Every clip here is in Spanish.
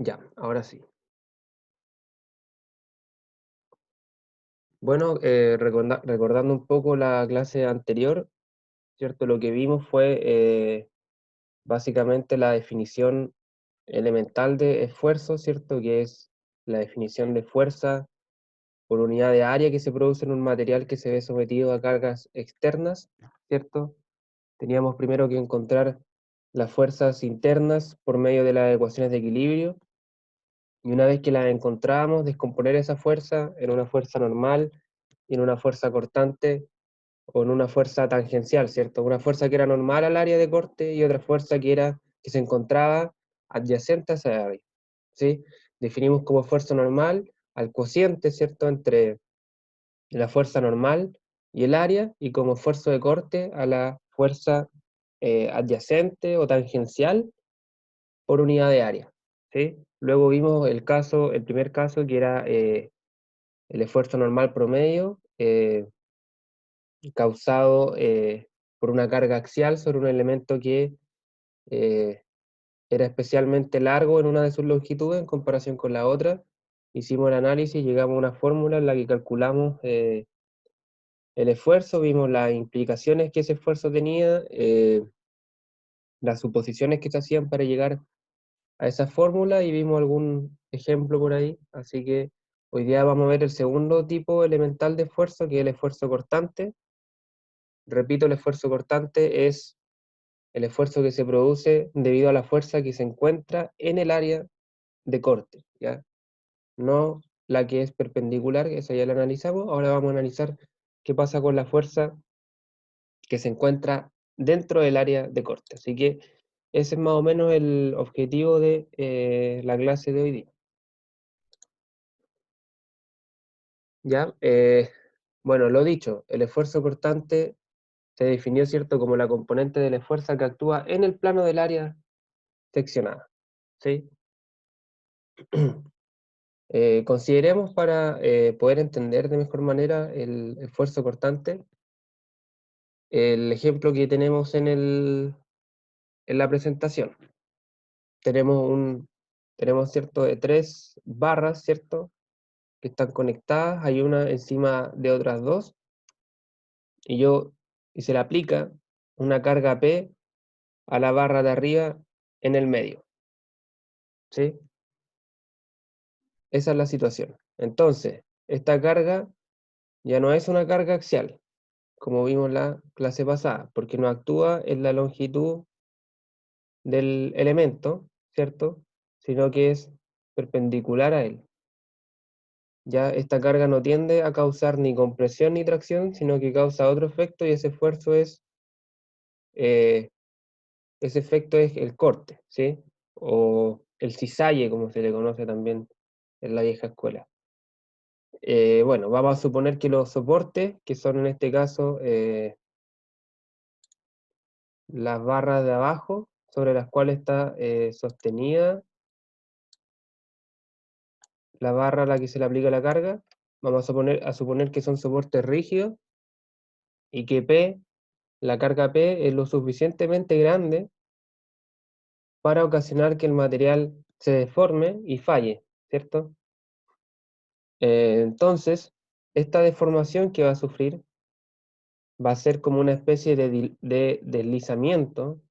Ya, ahora sí. Bueno, recordando un poco la clase anterior, ¿cierto? Lo que vimos fue básicamente la definición elemental de esfuerzo, ¿cierto? Que es la definición de fuerza por unidad de área que se produce en un material que se ve sometido a cargas externas, ¿cierto? Teníamos primero que encontrar las fuerzas internas por medio de las ecuaciones de equilibrio, y una vez que las encontramos, descomponer esa fuerza en una fuerza normal y en una fuerza cortante o en una fuerza tangencial, ¿cierto? Una fuerza que era normal al área de corte y otra fuerza que se encontraba adyacente a esa área, ¿sí? Definimos como fuerza normal al cociente, ¿cierto?, entre la fuerza normal y el área, y como fuerza de corte a la fuerza adyacente o tangencial por unidad de área, ¿sí? Luego vimos el primer caso, que era el esfuerzo normal promedio, causado por una carga axial sobre un elemento que eh, era especialmente largo en una de sus longitudes en comparación con la otra. Hicimos el análisis y llegamos a una fórmula en la que calculamos el esfuerzo, vimos las implicaciones que ese esfuerzo tenía, las suposiciones que se hacían para llegar a esa fórmula, y vimos algún ejemplo por ahí. Así que hoy día vamos a ver el segundo tipo elemental de esfuerzo, que es el esfuerzo cortante. Repito, el esfuerzo cortante es el esfuerzo que se produce debido a la fuerza que se encuentra en el área de corte, ¿ya? No la que es perpendicular, que esa ya la analizamos. Ahora vamos a analizar qué pasa con la fuerza que se encuentra dentro del área de corte. Así que ese es más o menos el objetivo de la clase de hoy día. ¿Ya? Bueno, lo dicho, el esfuerzo cortante se definió, ¿cierto?, como la componente de la fuerza que actúa en el plano del área seccionada, ¿sí? Consideremos, para poder entender de mejor manera el esfuerzo cortante, el ejemplo que tenemos en la presentación. Tenemos, ¿cierto?, de tres barras, ¿cierto?, que están conectadas, hay una encima de otras dos, y se le aplica una carga P a la barra de arriba en el medio, ¿sí? Esa es la situación. Entonces, esta carga ya no es una carga axial, como vimos la clase pasada, porque no actúa en la longitud del elemento, ¿cierto?, sino que es perpendicular a él. Ya esta carga no tiende a causar ni compresión ni tracción, sino que causa otro efecto, y eh, ese efecto es el corte, ¿sí? O el cisalle, como se le conoce también en la vieja escuela. Bueno, vamos a suponer que los soportes, que son en este caso las barras de abajo, sobre las cuales está sostenida la barra a la que se le aplica la carga, vamos a suponer que son soportes rígidos, y que P, la carga P, es lo suficientemente grande para ocasionar que el material se deforme y falle, ¿cierto? Entonces, esta deformación que va a sufrir va a ser como una especie de deslizamiento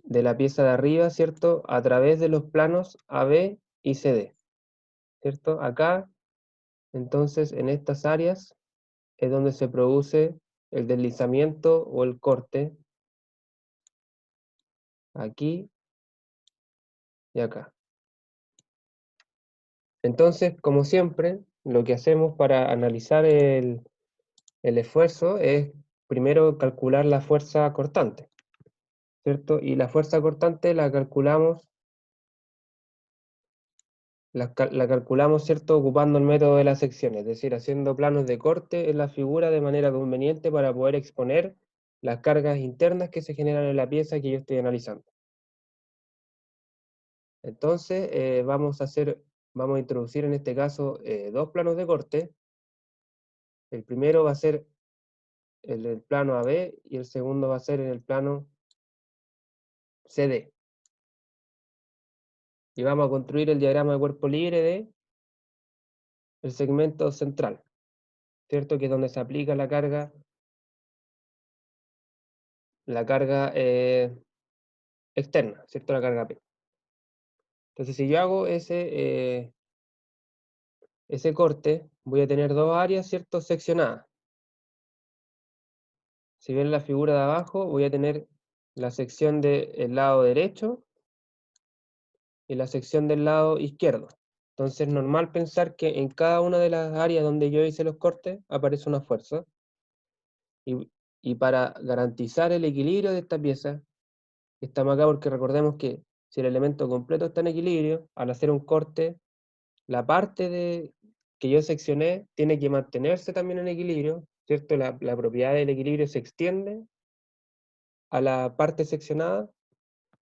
de la pieza de arriba, ¿cierto?, a través de los planos AB y CD, ¿cierto? Acá, entonces, en estas áreas es donde se produce el deslizamiento o el corte, aquí y acá. Entonces, como siempre, lo que hacemos para analizar el esfuerzo es primero calcular la fuerza cortante, ¿cierto? Y la fuerza cortante la calculamos, ¿cierto?, ocupando el método de la sección, es decir, haciendo planos de corte en la figura de manera conveniente para poder exponer las cargas internas que se generan en la pieza que yo estoy analizando. Entonces, vamos a introducir en este caso dos planos de corte. El primero va a ser en el plano AB y el segundo va a ser en el plano CD. Y vamos a construir el diagrama de cuerpo libre de el segmento central, ¿cierto? Que es donde se aplica la carga externa, ¿cierto? La carga P. Entonces, si yo hago ese corte, voy a tener dos áreas, ¿cierto? Seccionadas. Si ven la figura de abajo, voy a tener la sección del lado derecho y la sección del lado izquierdo. Entonces es normal pensar que en cada una de las áreas donde yo hice los cortes aparece una fuerza. Y para garantizar el equilibrio de esta pieza, estamos acá porque recordemos que si el elemento completo está en equilibrio, al hacer un corte, la parte que yo seccioné tiene que mantenerse también en equilibrio, ¿cierto? La propiedad del equilibrio se extiende a la parte seccionada.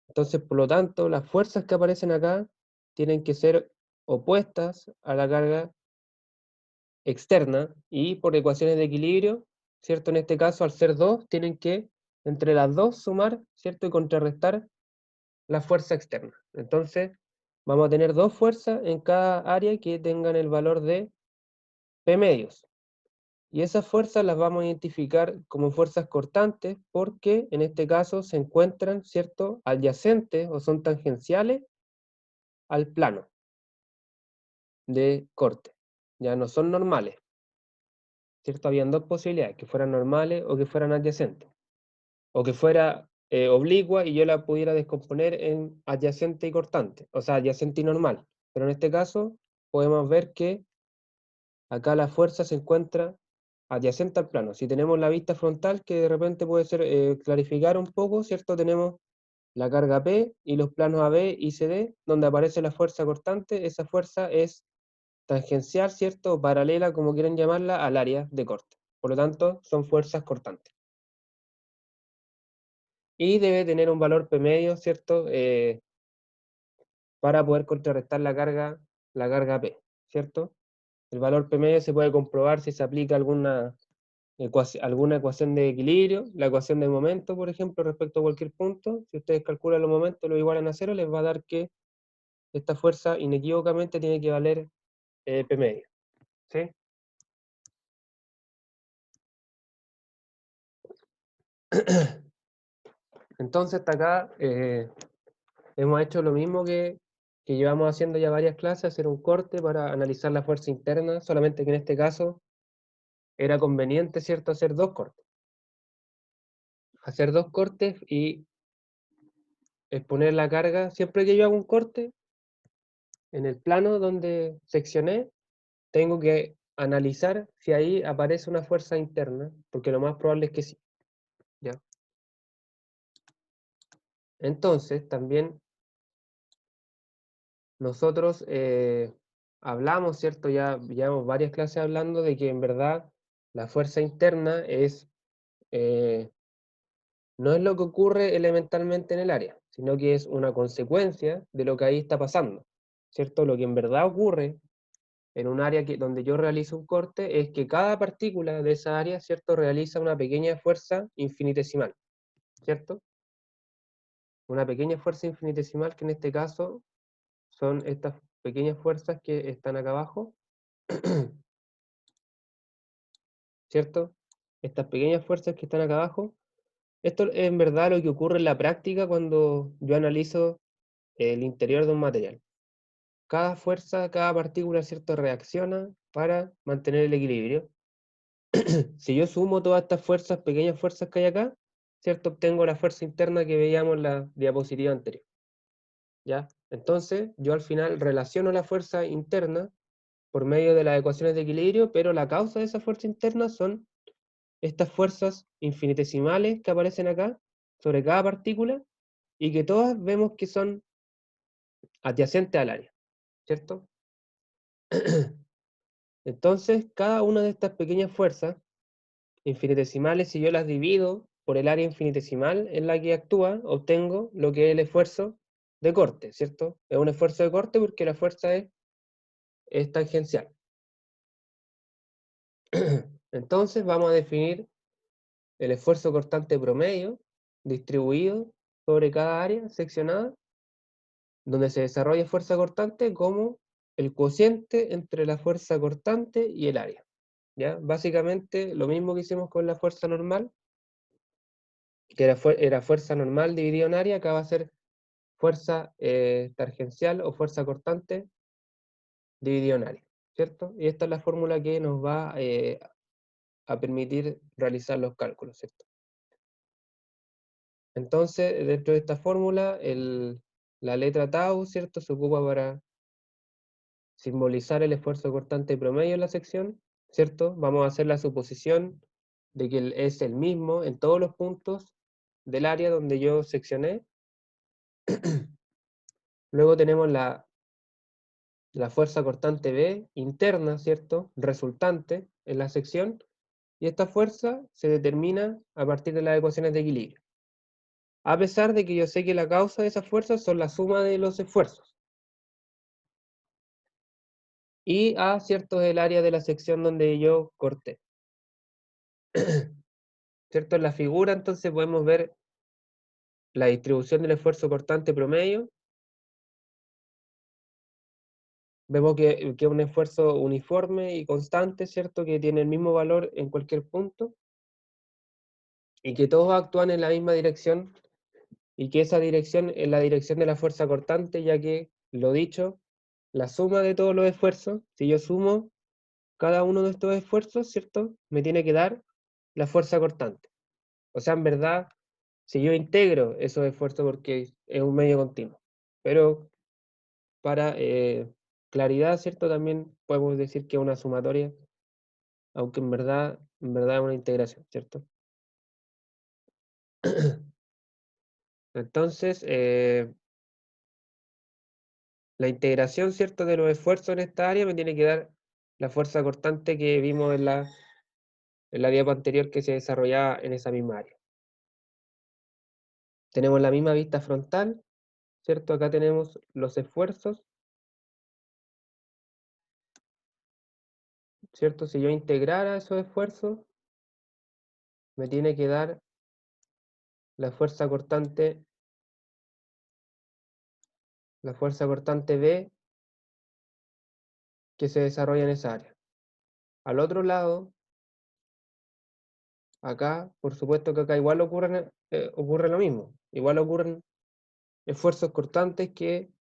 Entonces, por lo tanto, las fuerzas que aparecen acá tienen que ser opuestas a la carga externa y por ecuaciones de equilibrio, ¿cierto? En este caso, al ser dos, tienen que entre las dos sumar, ¿cierto? Y contrarrestar la fuerza externa. Entonces, vamos a tener dos fuerzas en cada área que tengan el valor de P medios. Y esas fuerzas las vamos a identificar como fuerzas cortantes porque en este caso se encuentran, ¿cierto?, adyacentes o son tangenciales al plano de corte. Ya no son normales, ¿cierto? Habían dos posibilidades, que fueran normales o que fueran adyacentes. O que fuera oblicua y yo la pudiera descomponer en adyacente y cortante, o sea, adyacente y normal. Pero en este caso podemos ver que acá la fuerza se encuentra adyacente al plano. Si tenemos la vista frontal, que de repente puede ser clarificar un poco, ¿cierto? Tenemos la carga P y los planos AB y CD, donde aparece la fuerza cortante. Esa fuerza es tangencial, ¿cierto? O paralela, como quieran llamarla, al área de corte. Por lo tanto, son fuerzas cortantes. Y debe tener un valor P medio, ¿cierto? Para poder contrarrestar la carga P, ¿cierto? El valor P medio se puede comprobar si se aplica alguna ecuación de equilibrio, la ecuación de momento, por ejemplo, respecto a cualquier punto. Si ustedes calculan los momentos, lo igualan a cero, les va a dar que esta fuerza inequívocamente tiene que valer P medio, ¿sí? Entonces, hasta acá hemos hecho lo mismo que llevamos haciendo ya varias clases, hacer un corte para analizar la fuerza interna, solamente que en este caso era conveniente, ¿cierto?, hacer dos cortes. Hacer dos cortes y exponer la carga. Siempre que yo hago un corte, en el plano donde seccioné, tengo que analizar si ahí aparece una fuerza interna, porque lo más probable es que sí, ¿ya? Entonces, también nosotros hablamos, ¿cierto? Ya llevamos varias clases hablando de que en verdad la fuerza interna eh, no es lo que ocurre elementalmente en el área, sino que es una consecuencia de lo que ahí está pasando, ¿cierto? Lo que en verdad ocurre en un área donde yo realizo un corte es que cada partícula de esa área, ¿cierto?, realiza una pequeña fuerza infinitesimal, ¿cierto? Una pequeña fuerza infinitesimal que en este caso son estas pequeñas fuerzas que están acá abajo, ¿cierto? Estas pequeñas fuerzas que están acá abajo. Esto es en verdad lo que ocurre en la práctica cuando yo analizo el interior de un material. Cada fuerza, cada partícula, ¿cierto?, reacciona para mantener el equilibrio. Si yo sumo todas estas fuerzas, pequeñas fuerzas que hay acá, ¿cierto?, obtengo la fuerza interna que veíamos en la diapositiva anterior, ¿ya? Entonces, yo al final relaciono la fuerza interna por medio de las ecuaciones de equilibrio, pero la causa de esa fuerza interna son estas fuerzas infinitesimales que aparecen acá sobre cada partícula y que todas vemos que son adyacentes al área, ¿cierto? Entonces, cada una de estas pequeñas fuerzas infinitesimales, si yo las divido por el área infinitesimal en la que actúa, obtengo lo que es el esfuerzo de corte, ¿cierto? Es un esfuerzo de corte porque la fuerza es tangencial. Entonces, vamos a definir el esfuerzo cortante promedio distribuido sobre cada área seccionada donde se desarrolla fuerza cortante como el cociente entre la fuerza cortante y el área. ¿Ya? Básicamente lo mismo que hicimos con la fuerza normal, que era fuerza normal dividido en área, acá va a ser fuerza tangencial o fuerza cortante dividido en área, ¿cierto? Y esta es la fórmula que nos va a permitir realizar los cálculos, ¿cierto? Entonces, dentro de esta fórmula, la letra tau, ¿cierto? Se ocupa para simbolizar el esfuerzo cortante promedio en la sección, ¿cierto? Vamos a hacer la suposición de que es el mismo en todos los puntos del área donde yo seccioné. Luego tenemos la fuerza cortante B interna, ¿cierto? Resultante en la sección. Y esta fuerza se determina a partir de las ecuaciones de equilibrio. A pesar de que yo sé que la causa de esas fuerzas son la suma de los esfuerzos. Y A, ¿cierto? Es el área de la sección donde yo corté. ¿Cierto? En la figura entonces podemos ver la distribución del esfuerzo cortante promedio. Vemos que es un esfuerzo uniforme y constante, ¿cierto? Que tiene el mismo valor en cualquier punto y que todos actúan en la misma dirección y que esa dirección es la dirección de la fuerza cortante, ya que, lo dicho, la suma de todos los esfuerzos, si yo sumo cada uno de estos esfuerzos, ¿cierto? Me tiene que dar la fuerza cortante. O sea, en verdad, si yo integro esos esfuerzos porque es un medio continuo. Pero para claridad, ¿cierto? También podemos decir que es una sumatoria, aunque en verdad es una integración, ¿cierto? Entonces, la integración, ¿cierto?, de los esfuerzos en esta área me tiene que dar la fuerza cortante que vimos en la diapo anterior que se desarrollaba en esa misma área. Tenemos la misma vista frontal, ¿cierto? Acá tenemos los esfuerzos, ¿cierto? Si yo integrara esos esfuerzos, me tiene que dar la fuerza cortante B que se desarrolla en esa área. Al otro lado, acá, por supuesto que acá igual ocurre lo mismo. Igual ocurren esfuerzos cortantes que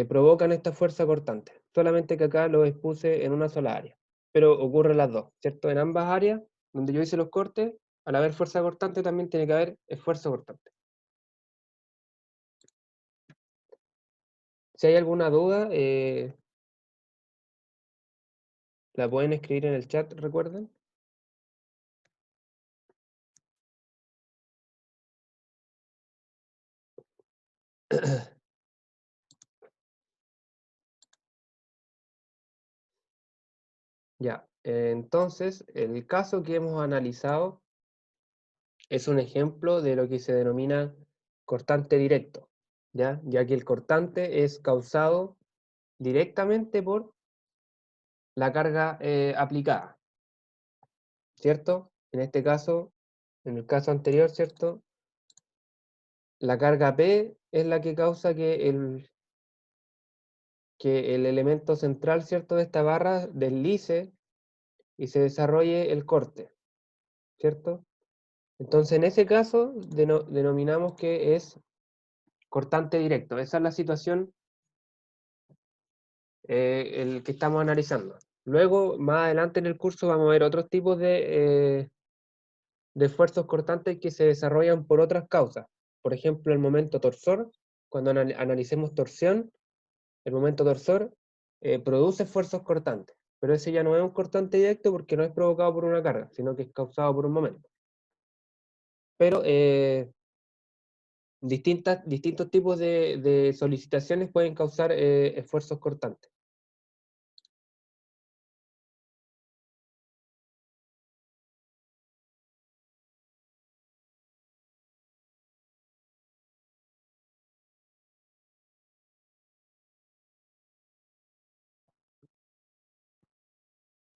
provocan esta fuerza cortante. Solamente que acá lo expuse en una sola área. Pero ocurren las dos, ¿cierto? En ambas áreas donde yo hice los cortes, al haber fuerza cortante también tiene que haber esfuerzo cortante. Si hay alguna duda, la pueden escribir en el chat, recuerden. Ya, entonces, el caso que hemos analizado es un ejemplo de lo que se denomina cortante directo, ya que el cortante es causado directamente por la carga aplicada, ¿cierto? En este caso, en el caso anterior, ¿cierto? La carga P es la que causa que el elemento central, ¿cierto?, de esta barra deslice y se desarrolle el corte, ¿cierto? Entonces, en ese caso, denominamos que es cortante directo. Esa es la situación el que estamos analizando. Luego, más adelante en el curso, vamos a ver otros tipos de esfuerzos cortantes que se desarrollan por otras causas. Por ejemplo, el momento torsor, cuando analicemos torsión, el momento torsor produce esfuerzos cortantes, pero ese ya no es un cortante directo porque no es provocado por una carga, sino que es causado por un momento. Pero distintos tipos de solicitaciones pueden causar esfuerzos cortantes.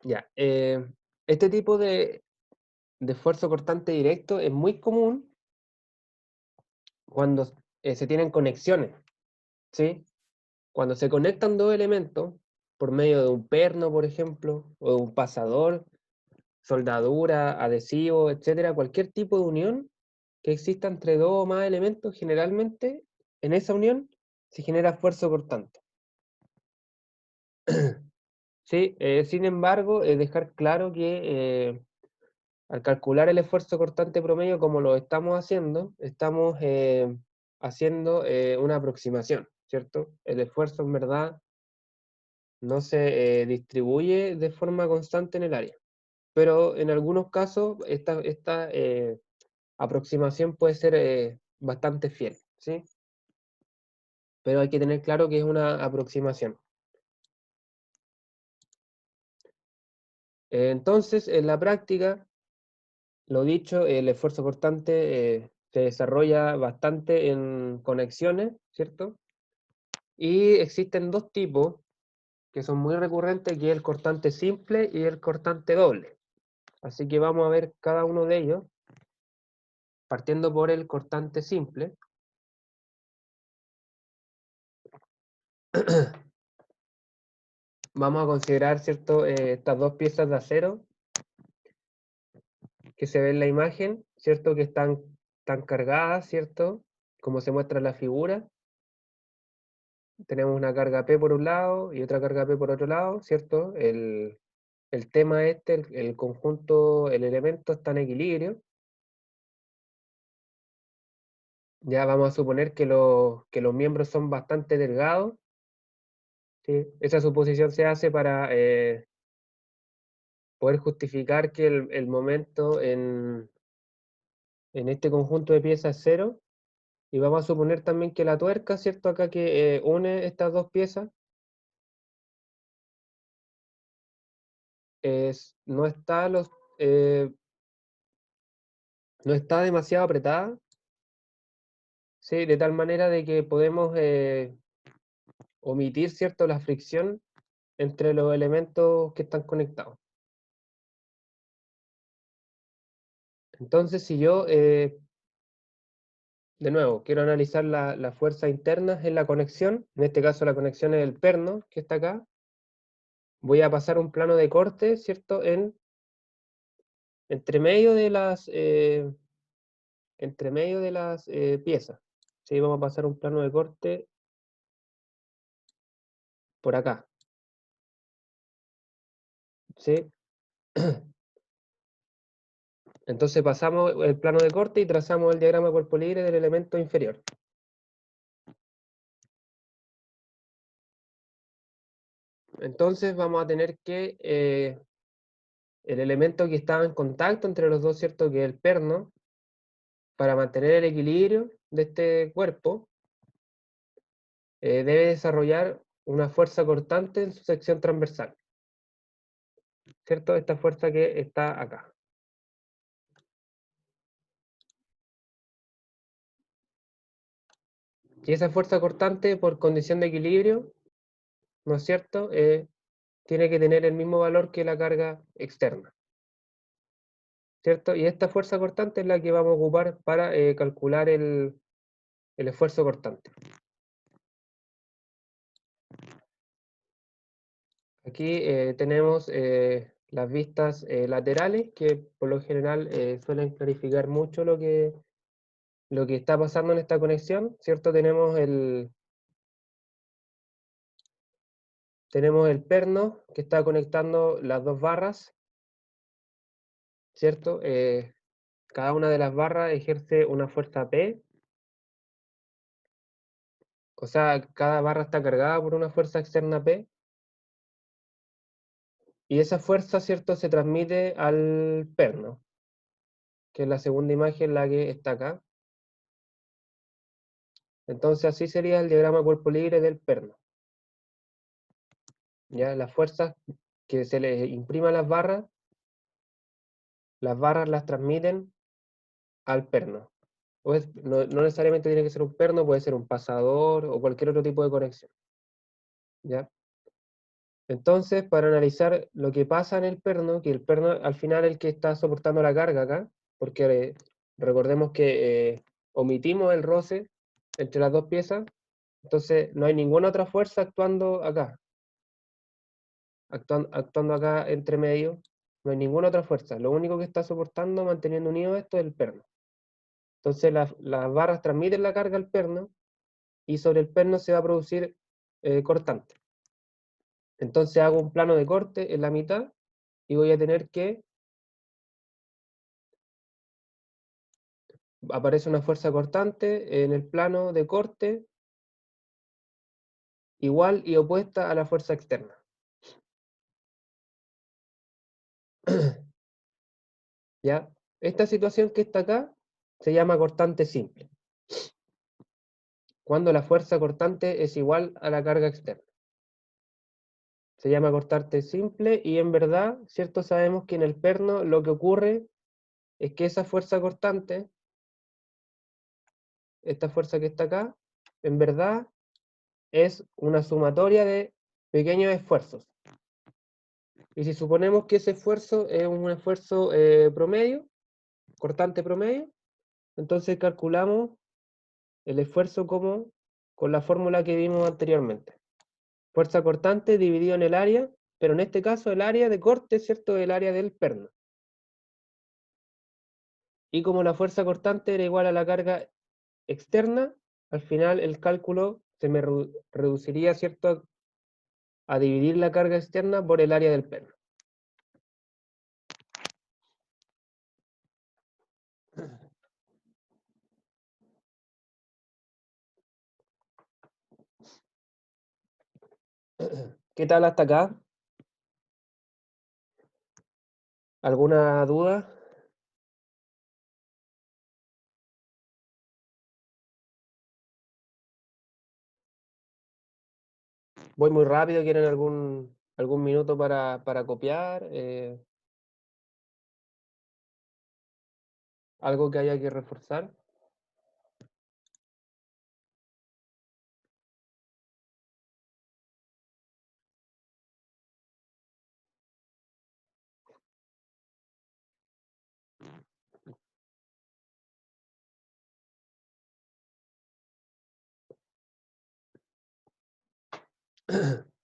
Ya, este tipo de esfuerzo cortante directo es muy común cuando se tienen conexiones, ¿sí? Cuando se conectan dos elementos, por medio de un perno, por ejemplo, o de un pasador, soldadura, adhesivo, etcétera, cualquier tipo de unión que exista entre dos o más elementos, generalmente en esa unión se genera esfuerzo cortante. Sí, sin embargo, dejar claro que al calcular el esfuerzo cortante promedio, como lo estamos haciendo una aproximación, ¿cierto? El esfuerzo en verdad no se distribuye de forma constante en el área, pero en algunos casos esta aproximación puede ser bastante fiel, ¿sí? Pero hay que tener claro que es una aproximación. Entonces, en la práctica, lo dicho, el esfuerzo cortante se desarrolla bastante en conexiones, ¿cierto? Y existen dos tipos que son muy recurrentes, que es el cortante simple y el cortante doble. Así que vamos a ver cada uno de ellos, partiendo por el cortante simple. Vamos a considerar, ¿cierto? Estas dos piezas de acero que se ven en la imagen, ¿cierto? Que están cargadas, ¿cierto? Como se muestra en la figura. Tenemos una carga P por un lado y otra carga P por otro lado, ¿cierto? El tema el conjunto, el elemento está en equilibrio. Ya vamos a suponer que los miembros son bastante delgados, ¿sí? Esa suposición se hace para poder justificar que el momento en este conjunto de piezas es cero. Y vamos a suponer también que la tuerca, ¿cierto? Acá que une estas dos piezas, no está eh, no está demasiado apretada, ¿sí? De tal manera de que podemos omitir, ¿cierto? La fricción entre los elementos que están conectados. Entonces, si yo, de nuevo, quiero analizar las fuerzas internas en la conexión, en este caso la conexión es el perno, que está acá, voy a pasar un plano de corte, ¿cierto? Entre medio de las piezas. ¿Sí? Vamos a pasar un plano de corte por acá. ¿Sí? Entonces pasamos el plano de corte y trazamos el diagrama de cuerpo libre del elemento inferior. Entonces vamos a tener que el elemento que estaba en contacto entre los dos, ¿cierto? Que es el perno, para mantener el equilibrio de este cuerpo, debe desarrollar una fuerza cortante en su sección transversal, ¿cierto? Esta fuerza que está acá. Y esa fuerza cortante, por condición de equilibrio, ¿no es cierto? Tiene que tener el mismo valor que la carga externa, ¿cierto? Y esta fuerza cortante es la que vamos a ocupar para calcular el esfuerzo cortante. Aquí tenemos las vistas laterales, que por lo general suelen clarificar mucho lo que está pasando en esta conexión, ¿cierto? Tenemos el perno que está conectando las dos barras, ¿cierto? Cada una de las barras ejerce una fuerza P, o sea, cada barra está cargada por una fuerza externa P, y esa fuerza, ¿cierto?, se transmite al perno, que es la segunda imagen, la que está acá. Entonces así sería el diagrama cuerpo libre del perno. ¿Ya? Las fuerzas que se le imprima a las barras las transmiten al perno. No necesariamente tiene que ser un perno, puede ser un pasador o cualquier otro tipo de conexión. ¿Ya? Entonces, para analizar lo que pasa en el perno, que el perno al final es el que está soportando la carga acá, porque recordemos que omitimos el roce entre las dos piezas. Entonces no hay ninguna otra fuerza actuando acá. Actuando acá entre medio. No hay ninguna otra fuerza. Lo único que está soportando, manteniendo unido esto, es el perno. Entonces las barras transmiten la carga al perno y sobre el perno se va a producir cortante. Entonces hago un plano de corte en la mitad y voy a tener que aparece una fuerza cortante en el plano de corte igual y opuesta a la fuerza externa. ¿Ya? Esta situación que está acá se llama cortante simple, cuando la fuerza cortante es igual a la carga externa. Se llama cortante simple y en verdad, ¿cierto? Sabemos que en el perno lo que ocurre es que esa fuerza cortante, esta fuerza que está acá, en verdad es una sumatoria de pequeños esfuerzos. Y si suponemos que ese esfuerzo es un esfuerzo promedio, cortante promedio, entonces calculamos el esfuerzo como con la fórmula que vimos anteriormente. Fuerza cortante dividido en el área, pero en este caso el área de corte, ¿cierto? El área del perno. Y como la fuerza cortante era igual a la carga externa, al final el cálculo se me reduciría, ¿cierto? A dividir la carga externa por el área del perno. ¿Qué tal hasta acá? ¿Alguna duda? Voy muy rápido, ¿quieren algún minuto para copiar? ¿Algo que haya que reforzar?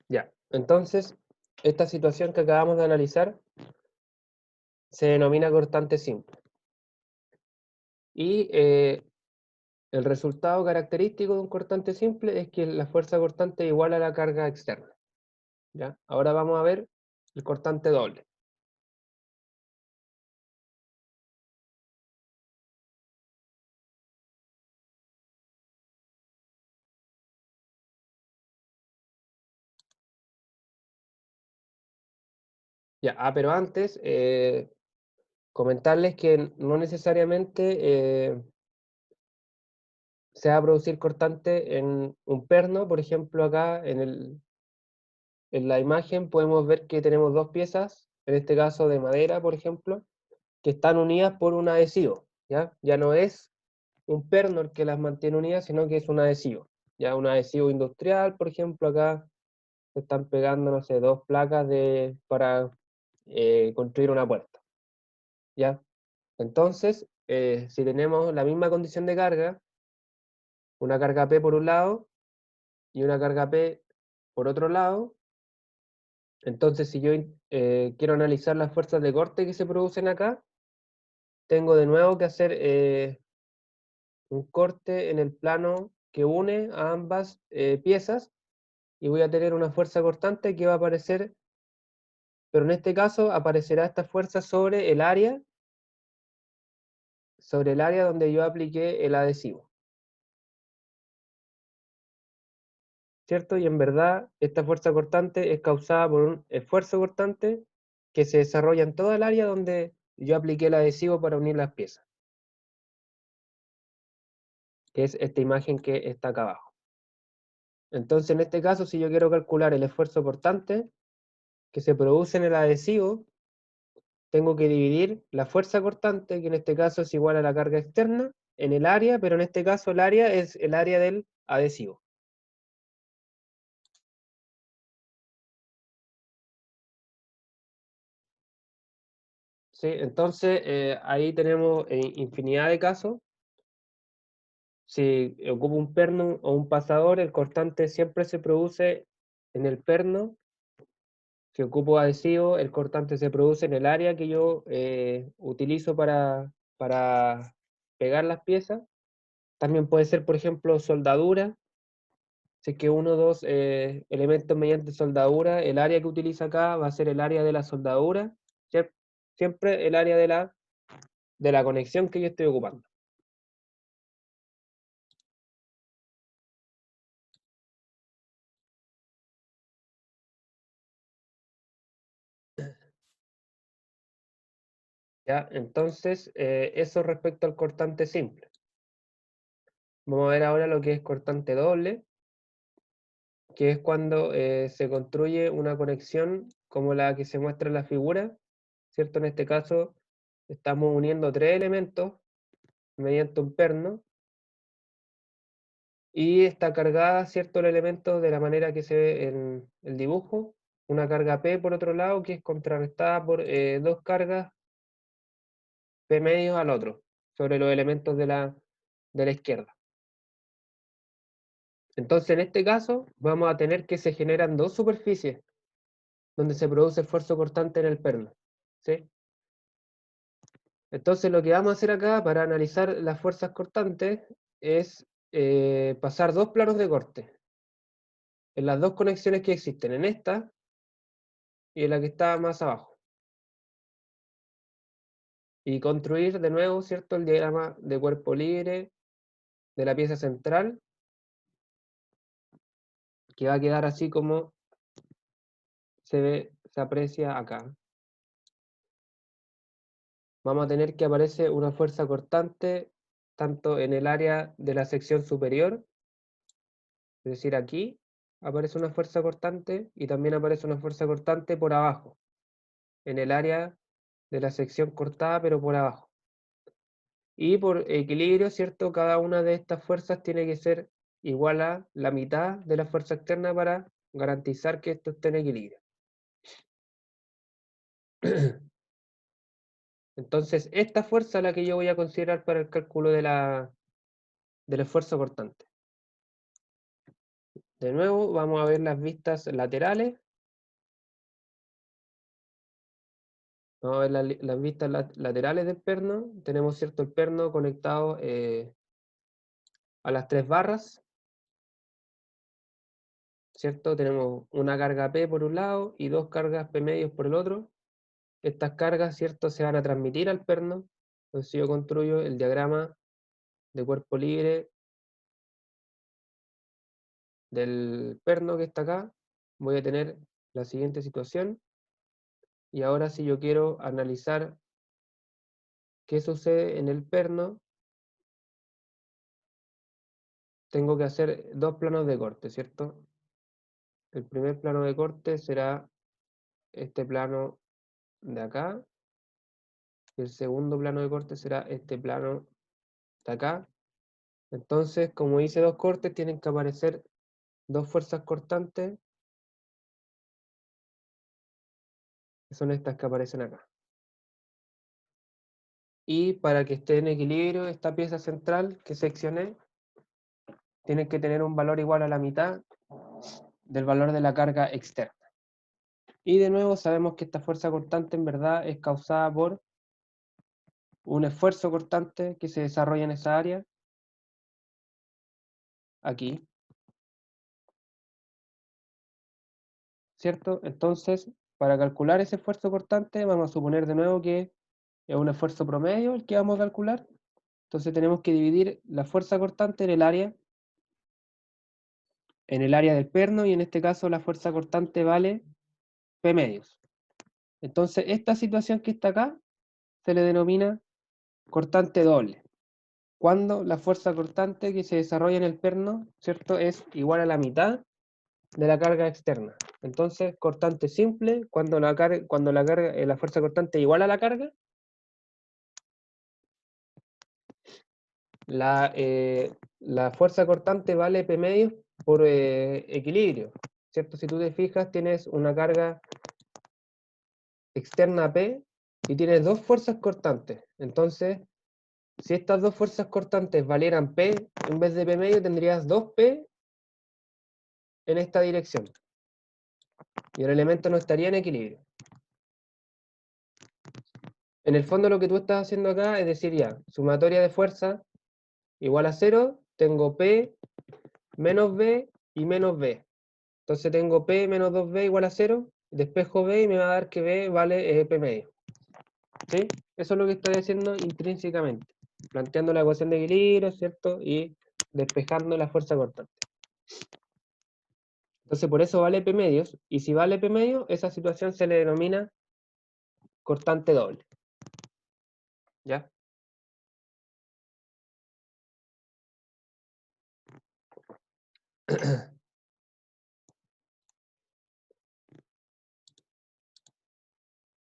Ya, entonces, esta situación que acabamos de analizar se denomina cortante simple. Y el resultado característico de un cortante simple es que la fuerza cortante es igual a la carga externa. ¿Ya? Ahora vamos a ver el cortante doble. Ya, pero antes, comentarles que no necesariamente se va a producir cortante en un perno. Por ejemplo, acá en la imagen podemos ver que tenemos dos piezas, en este caso de madera, por ejemplo, que están unidas por un adhesivo. ¿Ya? Ya no es un perno el que las mantiene unidas, sino que es un adhesivo. Ya un adhesivo industrial, por ejemplo, acá se están pegando, no sé, dos placas para construir una puerta. ¿Ya? Entonces, si tenemos la misma condición de carga, una carga P por un lado y una carga P por otro lado, entonces si yo quiero analizar las fuerzas de corte que se producen acá, tengo de nuevo que hacer un corte en el plano que une a ambas piezas y voy a tener una fuerza cortante que va a aparecer, pero en este caso aparecerá esta fuerza sobre el área donde yo apliqué el adhesivo. ¿Cierto? Y en verdad esta fuerza cortante es causada por un esfuerzo cortante que se desarrolla en toda el área donde yo apliqué el adhesivo para unir las piezas, que es esta imagen que está acá abajo. Entonces, en este caso, si yo quiero calcular el esfuerzo cortante que se produce en el adhesivo, tengo que dividir la fuerza cortante, que en este caso es igual a la carga externa, en el área, pero en este caso el área es el área del adhesivo. ¿Sí? Entonces, ahí tenemos infinidad de casos Si ocupo un perno o un pasador, el cortante siempre se produce en el perno. Si ocupo adhesivo, el cortante se produce en el área que yo utilizo para pegar las piezas. También puede ser, por ejemplo, soldadura. Si es que uno o dos elementos mediante soldadura, el área que utiliza acá va a ser el área de la soldadura, siempre el área de la conexión que yo estoy ocupando. ¿Ya? Entonces, eso respecto al cortante simple. Vamos a ver ahora lo que es cortante doble, que es cuando se construye una conexión como la que se muestra en la figura, ¿cierto? En este caso, estamos uniendo tres elementos mediante un perno, y está cargada, ¿cierto?, el elemento de la manera que se ve en el dibujo. Una carga P por otro lado, que es contrarrestada por dos cargas P medios al otro, sobre los elementos de la izquierda. Entonces, en este caso, vamos a tener que se generan dos superficies donde se produce esfuerzo cortante en el perno, ¿sí? Entonces, lo que vamos a hacer acá para analizar las fuerzas cortantes es pasar dos planos de corte en las dos conexiones que existen, en esta y en la que está más abajo. Y construir de nuevo, ¿cierto?, el diagrama de cuerpo libre de la pieza central, que va a quedar así como se aprecia acá. Vamos a tener que aparece una fuerza cortante tanto en el área de la sección superior, es decir, aquí aparece una fuerza cortante, y también aparece una fuerza cortante por abajo, en el área de la sección cortada, pero por abajo. Y por equilibrio, ¿cierto?, cada una de estas fuerzas tiene que ser igual a la mitad de la fuerza externa para garantizar que esto esté en equilibrio. Entonces, esta fuerza es la que yo voy a considerar para el cálculo del esfuerzo cortante. De nuevo, vamos a ver las vistas laterales. Vamos a ver las vistas laterales del perno. Tenemos, ¿cierto?, el perno conectado a las tres barras, ¿cierto? Tenemos una carga P por un lado y dos cargas P medios por el otro. Estas cargas, ¿cierto?, se van a transmitir al perno. Entonces yo construyo el diagrama de cuerpo libre del perno que está acá. Voy a tener la siguiente situación. Y ahora, si yo quiero analizar qué sucede en el perno, tengo que hacer dos planos de corte, ¿cierto? El primer plano de corte será este plano de acá, y el segundo plano de corte será este plano de acá. Entonces, como hice dos cortes, tienen que aparecer dos fuerzas cortantes, que son estas que aparecen acá. Y para que esté en equilibrio esta pieza central que seccioné, tiene que tener un valor igual a la mitad del valor de la carga externa. Y de nuevo sabemos que esta fuerza cortante en verdad es causada por un esfuerzo cortante que se desarrolla en esa área, aquí, ¿cierto? Entonces, para calcular ese esfuerzo cortante, vamos a suponer de nuevo que es un esfuerzo promedio el que vamos a calcular. Entonces tenemos que dividir la fuerza cortante en el área del perno, y en este caso la fuerza cortante vale P medios. Entonces, esta situación que está acá se le denomina cortante doble, cuando la fuerza cortante que se desarrolla en el perno, ¿cierto?, es igual a la mitad de la carga externa. Entonces, cortante simple, cuando la fuerza cortante es igual a la carga, la fuerza cortante vale P medios por equilibrio, ¿cierto? Si tú te fijas, tienes una carga externa P y tienes dos fuerzas cortantes. Entonces, Si estas dos fuerzas cortantes valieran P en vez de P medio, tendrías 2P en esta dirección. Y el elemento no estaría en equilibrio. En el fondo lo que tú estás haciendo acá es decir, ya, sumatoria de fuerza igual a 0, tengo P menos B y menos B. Entonces tengo P menos 2B igual a 0, despejo B y me va a dar que B vale P medio. ¿Sí? Eso es lo que estoy haciendo intrínsecamente, planteando la ecuación de equilibrio, ¿cierto? Y despejando la fuerza cortante. Entonces por eso vale P medios, y si vale P medio, esa situación se le denomina cortante doble. ¿Ya?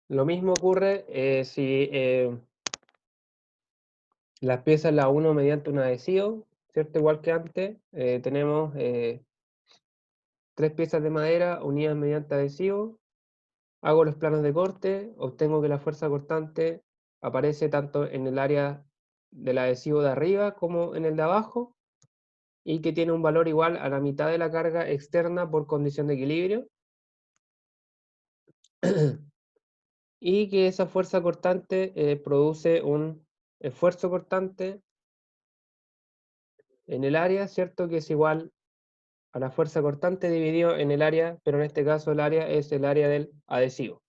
Lo mismo ocurre si las piezas las uno mediante un adhesivo, ¿cierto? Igual que antes, tenemos 3 piezas de madera unidas mediante adhesivo, hago los planos de corte, obtengo que la fuerza cortante aparece tanto en el área del adhesivo de arriba como en el de abajo, y que tiene un valor igual a la mitad de la carga externa por condición de equilibrio, y que esa fuerza cortante produce un esfuerzo cortante en el área, ¿cierto? Que es igual a la fuerza cortante dividido en el área, pero en este caso el área es el área del adhesivo.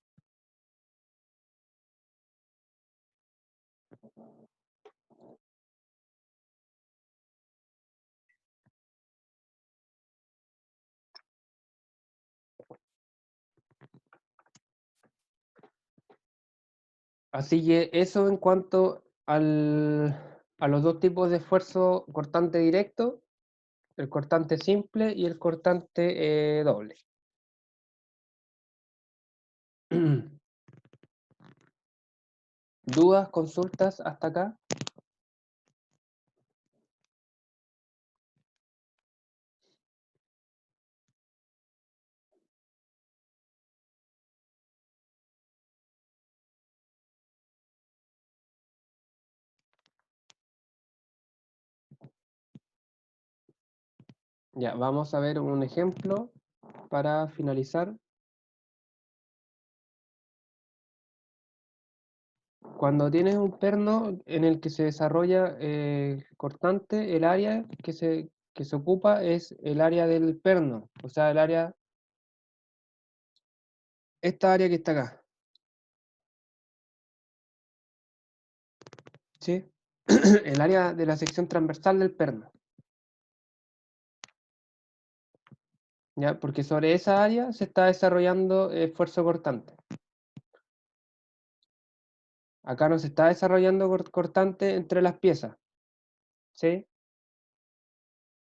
Así que eso en cuanto a los dos tipos de esfuerzo cortante directo, el cortante simple y el cortante doble. ¿Dudas, consultas hasta acá? Ya, vamos a ver un ejemplo para finalizar. Cuando tienes un perno en el que se desarrolla cortante, el área que se ocupa es el área del perno, o sea, el área, esta área que está acá, ¿sí? El área de la sección transversal del perno, ¿ya? Porque sobre esa área se está desarrollando esfuerzo cortante. Acá no se está desarrollando cortante entre las piezas, ¿sí?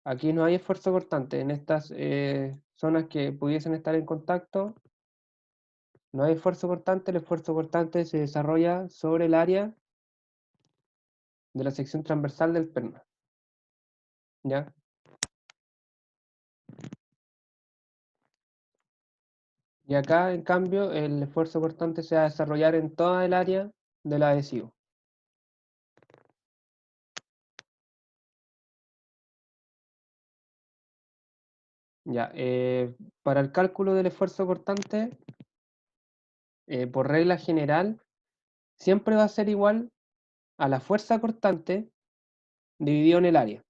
Aquí no hay esfuerzo cortante. En estas zonas que pudiesen estar en contacto, no hay esfuerzo cortante. El esfuerzo cortante se desarrolla sobre el área de la sección transversal del perno, ¿ya? Y acá, en cambio, el esfuerzo cortante se va a desarrollar en toda el área del adhesivo. Ya, para el cálculo del esfuerzo cortante, por regla general, siempre va a ser igual a la fuerza cortante dividido en el área.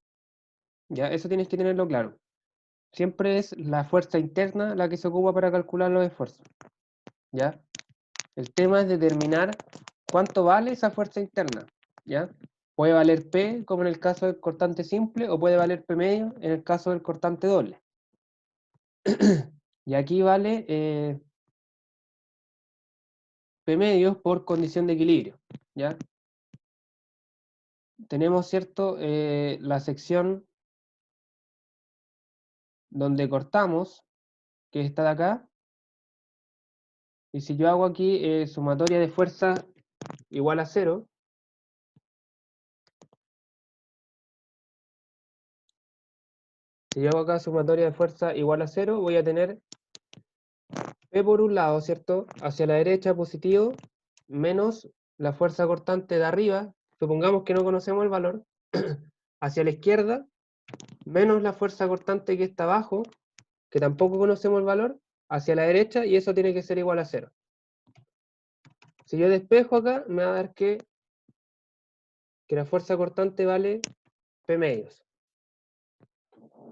Ya, eso tienes que tenerlo claro. Siempre es la fuerza interna la que se ocupa para calcular los esfuerzos, ¿ya? El tema es determinar cuánto vale esa fuerza interna, ¿ya? Puede valer P, como en el caso del cortante simple, o puede valer P medio en el caso del cortante doble. Y aquí vale P medio por condición de equilibrio, ¿ya? Tenemos, ¿cierto?, la sección donde cortamos, que está de acá, y si yo hago aquí sumatoria de fuerza igual a 0, si yo hago acá sumatoria de fuerza igual a 0, voy a tener P por un lado, ¿cierto? Hacia la derecha positivo, menos la fuerza cortante de arriba, supongamos que no conocemos el valor, hacia la izquierda, menos la fuerza cortante que está abajo, que tampoco conocemos el valor, hacia la derecha, y eso tiene que ser igual a 0. Si yo despejo acá, me va a dar que la fuerza cortante vale P medios.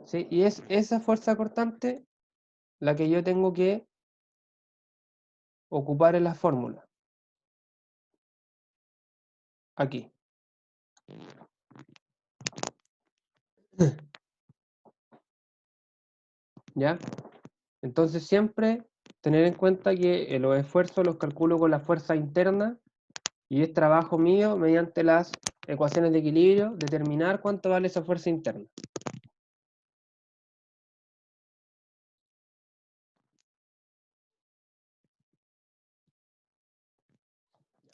¿Sí? Y es esa fuerza cortante la que yo tengo que ocupar en la fórmula. Aquí. ¿Ya? Entonces siempre tener en cuenta que los esfuerzos los calculo con la fuerza interna y es trabajo mío mediante las ecuaciones de equilibrio determinar cuánto vale esa fuerza interna.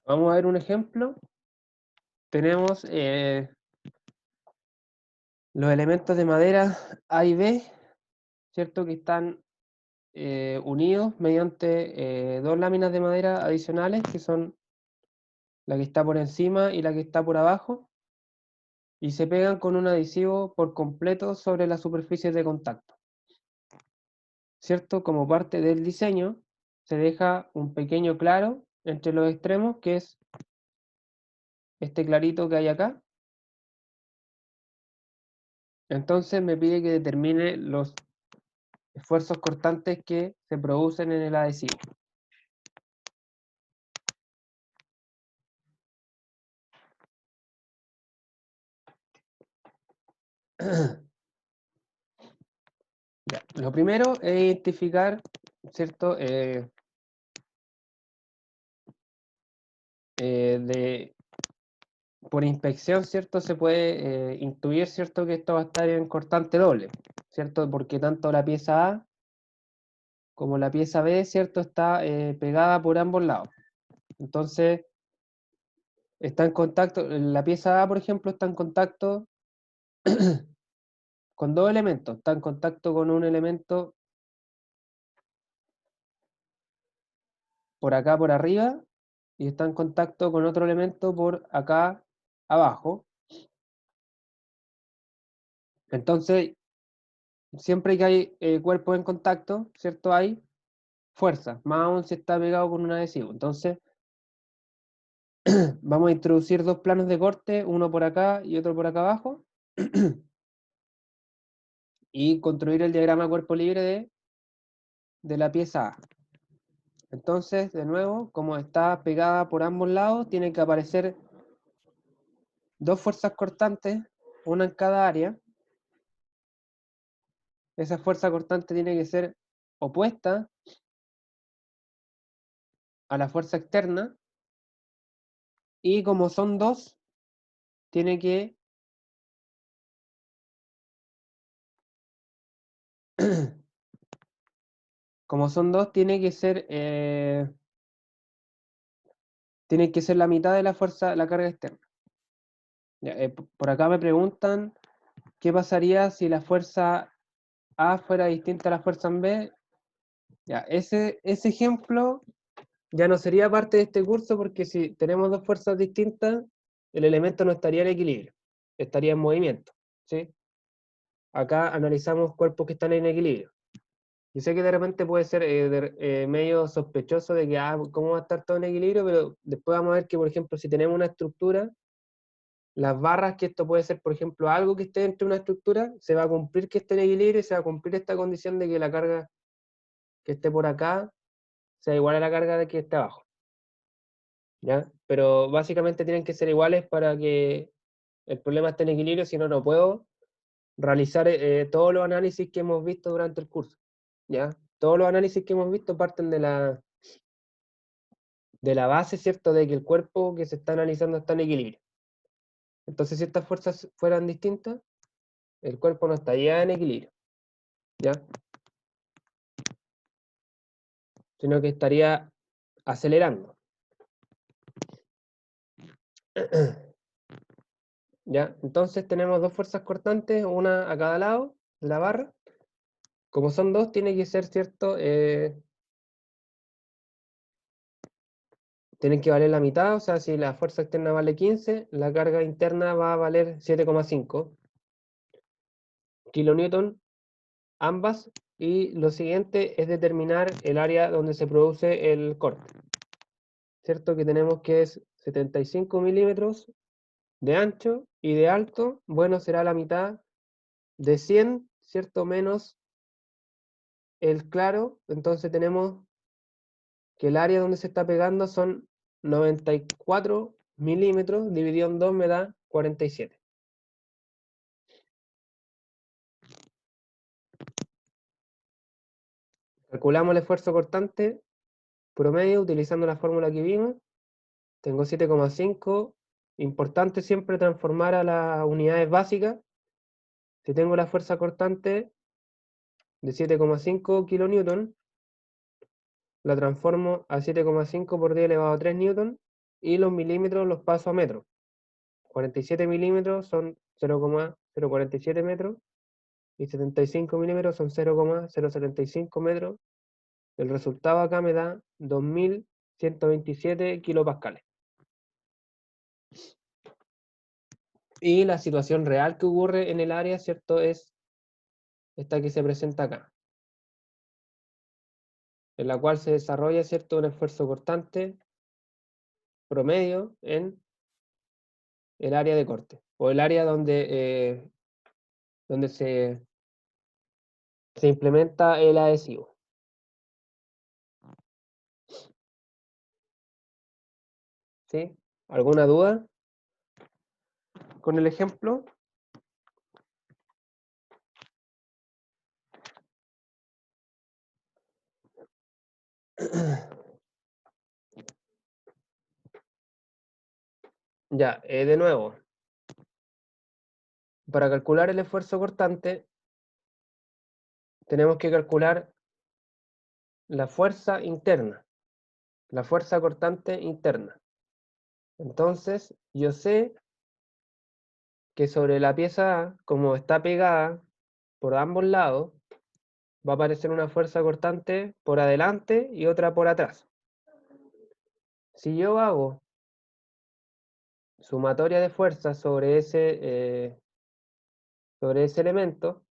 Vamos a ver un ejemplo. Tenemos los elementos de madera A y B, ¿cierto? Que están unidos mediante dos láminas de madera adicionales, que son la que está por encima y la que está por abajo, y se pegan con un adhesivo por completo sobre las superficies de contacto. ¿Cierto? Como parte del diseño, se deja un pequeño claro entre los extremos, que es este clarito que hay acá. Entonces me pide que determine los esfuerzos cortantes que se producen en el adhesivo. Ya, lo primero es identificar, ¿cierto? Por inspección, ¿cierto? Se puede intuir, ¿cierto? Que esto va a estar en cortante doble, ¿cierto? Porque tanto la pieza A como la pieza B, ¿cierto? Está pegada por ambos lados. Entonces, está en contacto, la pieza A, por ejemplo, está en contacto con dos elementos. Está en contacto con un elemento por acá, por arriba, y está en contacto con otro elemento por acá, abajo. Entonces, siempre que hay cuerpos en contacto, ¿cierto? Hay fuerza, más aún si está pegado con un adhesivo. Entonces, vamos a introducir dos planos de corte, uno por acá y otro por acá abajo, y construir el diagrama cuerpo libre de la pieza A. Entonces, de nuevo, como está pegada por ambos lados, tienen que aparecer dos fuerzas cortantes, una en cada área. Esa fuerza cortante tiene que ser opuesta a la fuerza externa, y como son dos, tiene que como son dos, tiene que ser la mitad de la fuerza, la carga externa. Ya, por acá me preguntan qué pasaría si la fuerza A fuera distinta a la fuerza en B. Ya, ese ejemplo ya no sería parte de este curso, porque si tenemos dos fuerzas distintas, el elemento no estaría en equilibrio, estaría en movimiento, ¿sí? Acá analizamos cuerpos que están en equilibrio. Yo sé que de repente puede ser medio sospechoso de que, ¿cómo va a estar todo en equilibrio? Pero después vamos a ver que, por ejemplo, si tenemos una estructura, las barras, que esto puede ser, por ejemplo, algo que esté dentro de una estructura, se va a cumplir que esté en equilibrio y se va a cumplir esta condición de que la carga que esté por acá sea igual a la carga de que esté abajo. ¿Ya? Pero básicamente tienen que ser iguales para que el problema esté en equilibrio, si no, no puedo realizar todos los análisis que hemos visto durante el curso. ¿Ya? Todos los análisis que hemos visto parten de la base, ¿cierto?, de que el cuerpo que se está analizando está en equilibrio. Entonces, si estas fuerzas fueran distintas, el cuerpo no estaría en equilibrio, ¿ya? Sino que estaría acelerando. ¿Ya? Entonces tenemos dos fuerzas cortantes, una a cada lado de la barra. Como son dos, tiene que ser, ¿cierto? tienen que valer la mitad, o sea, si la fuerza externa vale 15, la carga interna va a valer 7,5 kilonewton ambas, y lo siguiente es determinar el área donde se produce el corte, ¿cierto? Que tenemos que es 75 milímetros de ancho y de alto, bueno, será la mitad de 100, ¿cierto? Menos el claro, entonces tenemos que el área donde se está pegando son 94 milímetros, dividido en 2 me da 47. Calculamos el esfuerzo cortante promedio utilizando la fórmula que vimos. Tengo 7,5. Importante siempre transformar a las unidades básicas. Si tengo la fuerza cortante de 7,5 kilonewton, la transformo a 7,5 por 10 elevado a 3 newton, y los milímetros los paso a metros. 47 milímetros son 0,047 metros, y 75 milímetros son 0,075 metros. El resultado acá me da 2127 kilopascales. Y la situación real que ocurre en el área, ¿cierto? Es esta que se presenta acá, en la cual se desarrolla, ¿cierto?, un esfuerzo cortante promedio en el área de corte, o el área donde se implementa el adhesivo. ¿Sí? ¿Alguna duda con el ejemplo? Ya, de nuevo, para calcular el esfuerzo cortante, tenemos que calcular la fuerza interna, la fuerza cortante interna. Entonces, yo sé que sobre la pieza A, como está pegada por ambos lados, va a aparecer una fuerza cortante por adelante y otra por atrás. Si yo hago sumatoria de fuerzas sobre ese elemento,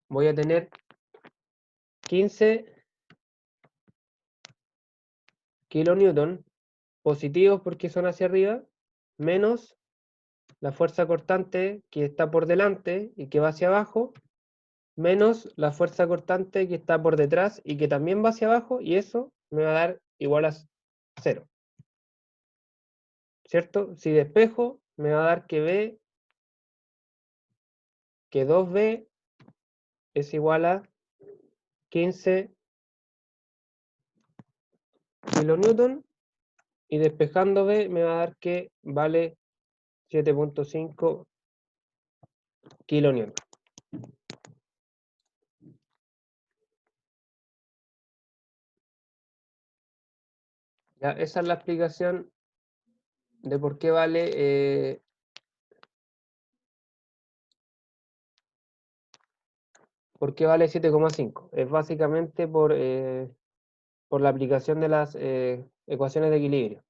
voy a tener 15 kilonewton positivos porque son hacia arriba, menos la fuerza cortante que está por delante y que va hacia abajo, menos la fuerza cortante que está por detrás y que también va hacia abajo, y eso me va a dar igual a 0. ¿Cierto? Si despejo, me va a dar que 2B es igual a 15 kilonewton, y despejando B me va a dar que vale 7,5 kilonewton. Ya, esa es la explicación de por qué vale 7,5. Es básicamente por la aplicación de las ecuaciones de equilibrio.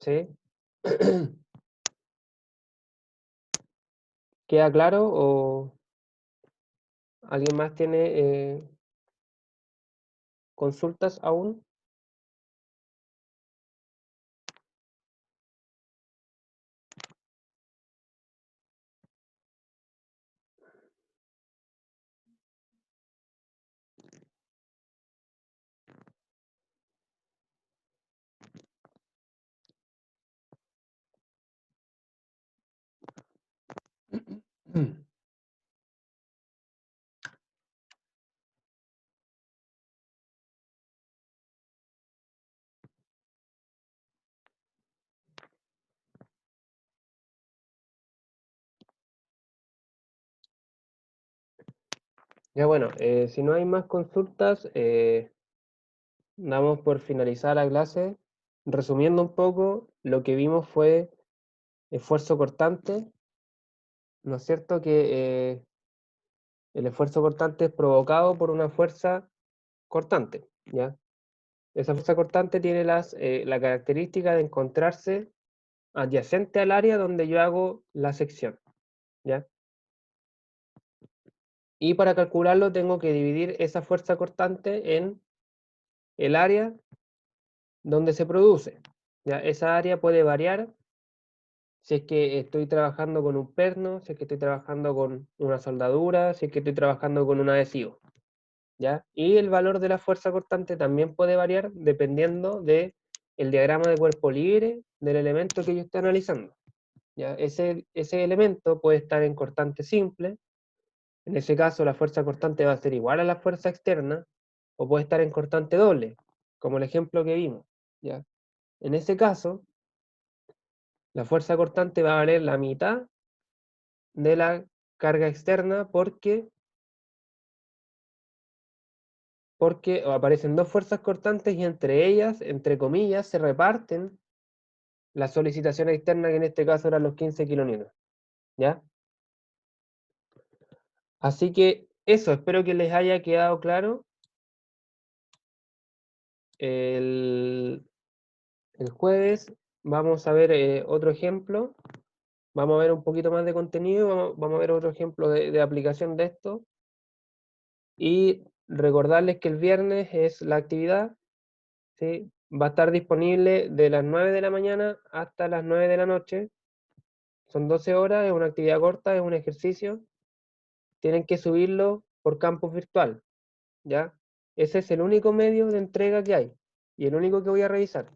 ¿Sí? ¿Queda claro o alguien más tiene consultas aún? Ya bueno, si no hay más consultas, damos por finalizada la clase. Resumiendo un poco, lo que vimos fue esfuerzo cortante, ¿no es cierto? Que El esfuerzo cortante es provocado por una fuerza cortante, ¿ya? Esa fuerza cortante tiene la característica de encontrarse adyacente al área donde yo hago la sección, ¿ya? Y para calcularlo tengo que dividir esa fuerza cortante en el área donde se produce, ¿ya? Esa área puede variar si es que estoy trabajando con un perno, si es que estoy trabajando con una soldadura, si es que estoy trabajando con un adhesivo, ¿ya? Y el valor de la fuerza cortante también puede variar dependiendo del diagrama de cuerpo libre del elemento que yo esté analizando, ¿ya? Ese elemento puede estar en cortante simple, en ese caso la fuerza cortante va a ser igual a la fuerza externa, o puede estar en cortante doble, como el ejemplo que vimos, ¿ya? En ese caso, la fuerza cortante va a valer la mitad de la carga externa porque aparecen dos fuerzas cortantes y entre ellas, entre comillas, se reparten la solicitación externa, que en este caso eran los 15 kilonewtons, ¿ya? Así que eso, espero que les haya quedado claro. El, el jueves vamos a ver otro ejemplo, vamos a ver un poquito más de contenido, vamos a ver otro ejemplo de aplicación de esto, y recordarles que el viernes es la actividad, ¿sí? Va a estar disponible de las 9 de la mañana hasta las 9 de la noche. Son 12 horas, es una actividad corta, es un ejercicio. Tienen que subirlo por campus virtual, ¿ya? Ese es el único medio de entrega que hay y el único que voy a revisar.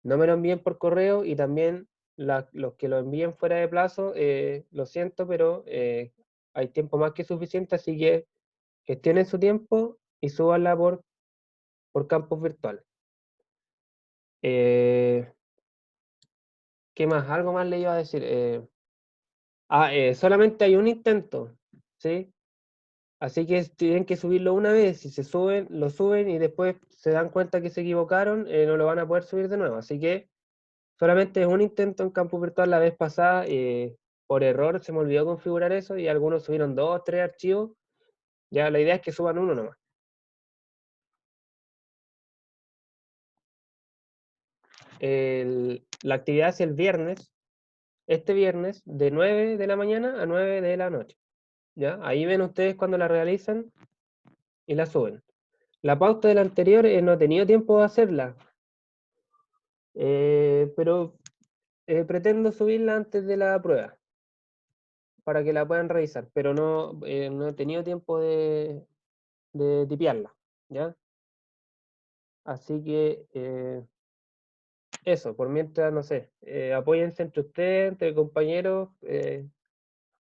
No me lo envíen por correo y también los que lo envíen fuera de plazo, lo siento, pero hay tiempo más que suficiente, así que gestionen su tiempo y súbanla por campus virtual. ¿Qué más? Algo más le iba a decir. Solamente hay un intento, ¿sí? Así que tienen que subirlo una vez. Si se suben, lo suben y después se dan cuenta que se equivocaron, no lo van a poder subir de nuevo. Así que solamente es un intento en campus virtual. La vez pasada, por error, se me olvidó configurar eso y algunos subieron 2, 3 archivos. Ya la idea es que suban uno nomás. La actividad es el viernes, este viernes, de 9 de la mañana a 9 de la noche. ¿Ya? Ahí ven ustedes cuando la realizan y la suben. La pauta del anterior no he tenido tiempo de hacerla, pero pretendo subirla antes de la prueba para que la puedan revisar, pero no he tenido tiempo de tipearla, ¿ya? Así que eso, por mientras, no sé, apóyense entre ustedes, entre compañeros,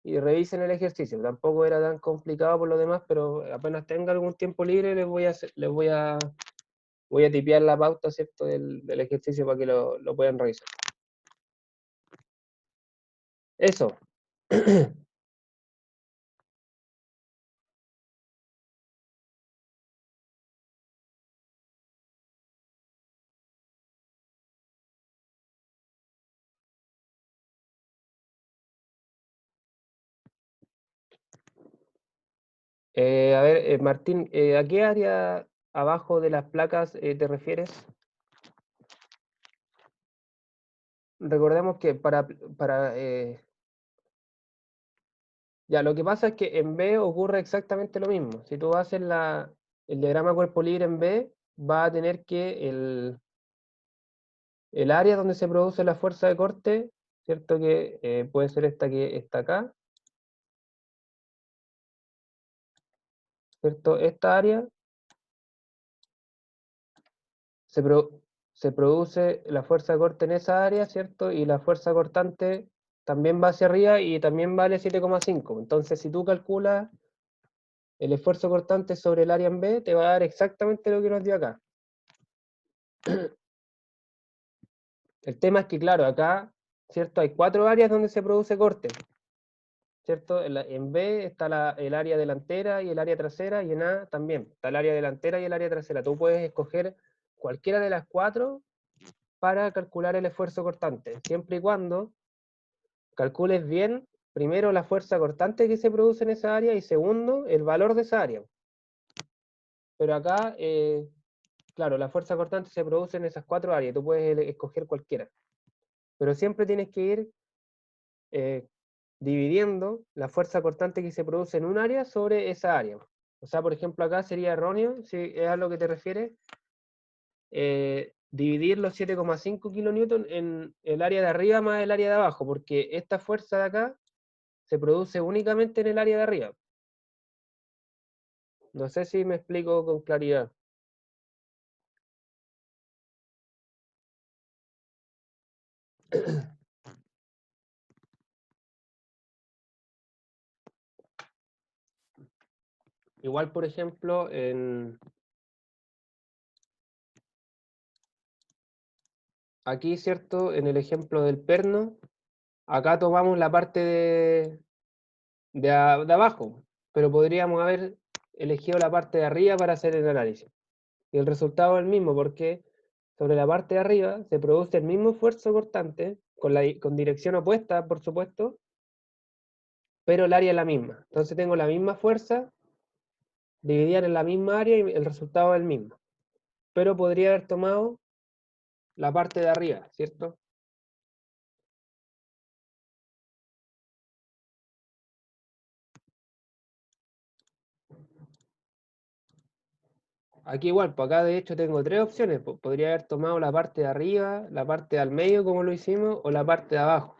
y revisen el ejercicio. Tampoco era tan complicado por lo demás, pero apenas tenga algún tiempo libre voy a tipear la pauta, ¿cierto? Del ejercicio para que lo puedan revisar. Eso. A ver, Martín, ¿a qué área abajo de las placas te refieres? Recordemos que ya, lo que pasa es que en B ocurre exactamente lo mismo. Si tú haces el diagrama cuerpo libre en B, va a tener que el área donde se produce la fuerza de corte, ¿cierto? Que puede ser esta que está acá, ¿cierto? Esta área se, pro- se produce la fuerza de corte en esa área, ¿cierto? Y la fuerza cortante también va hacia arriba y también vale 7,5. Entonces, si tú calculas el esfuerzo cortante sobre el área en B, te va a dar exactamente lo que nos dio acá. El tema es que, claro, acá, ¿cierto? Hay 4 áreas donde se produce corte, ¿cierto? En B está el área delantera y el área trasera, y en A también está el área delantera y el área trasera. Tú puedes escoger cualquiera de las 4 para calcular el esfuerzo cortante, siempre y cuando calcules bien primero la fuerza cortante que se produce en esa área y segundo, el valor de esa área. Pero acá, claro, la fuerza cortante se produce en esas 4 áreas, tú puedes escoger cualquiera. Pero siempre tienes que ir dividiendo la fuerza cortante que se produce en un área sobre esa área. O sea, por ejemplo, acá sería erróneo, si es a lo que te refieres, dividir los 7,5 kilonewton en el área de arriba más el área de abajo, porque esta fuerza de acá se produce únicamente en el área de arriba. No sé si me explico con claridad. Igual, por ejemplo, aquí, ¿cierto? En el ejemplo del perno, acá tomamos la parte de abajo, pero podríamos haber elegido la parte de arriba para hacer el análisis. Y el resultado es el mismo, porque sobre la parte de arriba se produce el mismo esfuerzo cortante, con dirección opuesta, por supuesto, pero el área es la misma. Entonces tengo la misma fuerza dividida en la misma área y el resultado es el mismo. Pero podría haber tomado la parte de arriba, ¿cierto? Aquí igual, pues acá de hecho tengo 3 opciones. Podría haber tomado la parte de arriba, la parte al medio como lo hicimos, o la parte de abajo.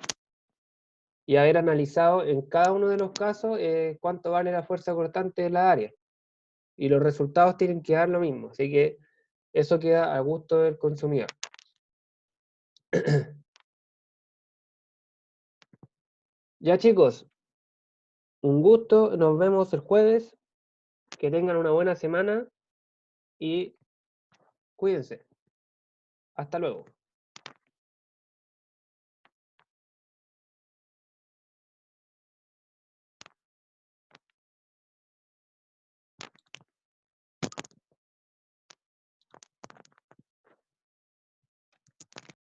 Y haber analizado en cada uno de los casos cuánto vale la fuerza cortante de la área. Y los resultados tienen que dar lo mismo. Así que eso queda a gusto del consumidor. Ya chicos, un gusto, nos vemos el jueves, que tengan una buena semana y cuídense. Hasta luego.